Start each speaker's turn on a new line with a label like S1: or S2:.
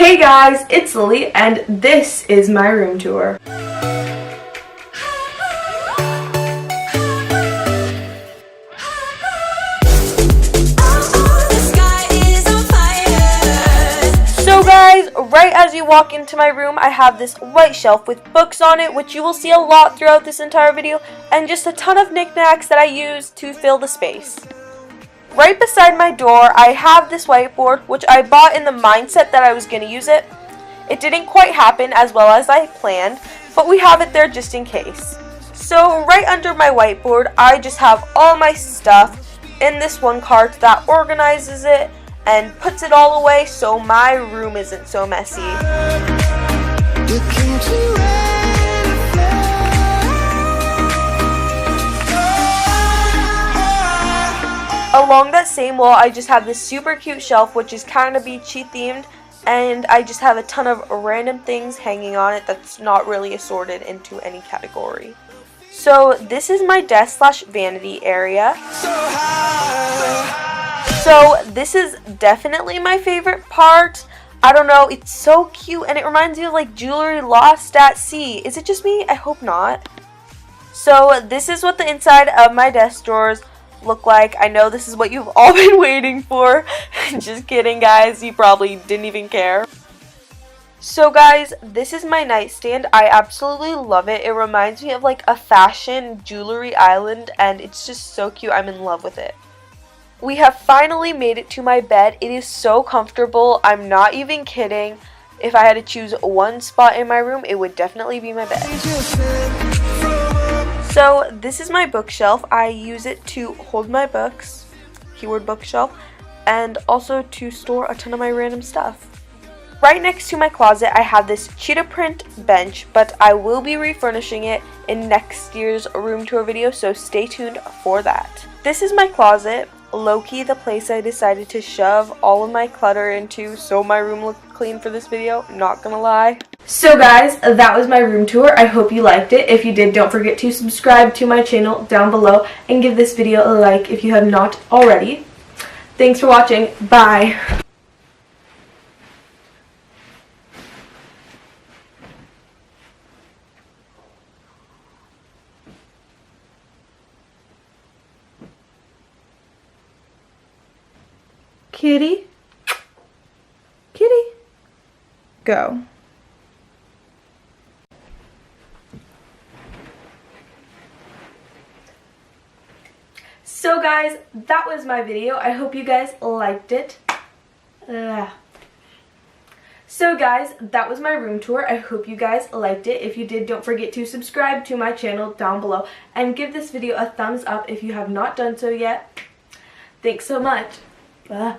S1: Hey guys, it's Lily and this is my room tour. So guys, right as you walk into my room, I have this white shelf with books on it, which you will see a lot throughout this entire video, and just a ton of knickknacks that I use to fill the space. Right beside my door, I have this whiteboard, which I bought in the mindset that I was going to use it. It didn't quite happen as well as I planned, but we have it there just in case. So right under my whiteboard, I just have all my stuff in this one cart that organizes it and puts it all away so my room isn't so messy. Along that same wall, I just have this super cute shelf, which is kind of beachy themed, and I just have a ton of random things hanging on it that's not really assorted into any category. So this is my desk / vanity area. So this is definitely my favorite part. I don't know, it's so cute and it reminds me of like jewelry lost at sea. Is it just me? I hope not. So this is what the inside of my desk drawers look like. I know this is what you've all been waiting for. Just kidding guys, you probably didn't even care. So guys, this is my nightstand. I absolutely love it. It reminds me of like a fashion jewelry island and it's just so cute. I'm in love with it. We have finally made it to my bed. It is so comfortable. I'm not even kidding. If I had to choose one spot in my room, it would definitely be my bed. So this is my bookshelf. I use it to hold my books, keyword bookshelf, and also to store a ton of my random stuff. Right next to my closet, I have this cheetah print bench, but I will be refurnishing it in next year's room tour video, so stay tuned for that. This is my closet, low-key the place I decided to shove all of my clutter into so my room looked clean for this video, not gonna lie. So guys, that was my room tour. I hope you liked it. If you did, don't forget to subscribe to my channel down below and give this video a like if you have not already. Thanks for watching. Bye. Kitty? Kitty? Go. So guys, that was my video. I hope you guys liked it. So guys, that was my room tour. I hope you guys liked it. If you did, don't forget to subscribe to my channel down below and give this video a thumbs up if you have not done so yet. Thanks so much. Bye.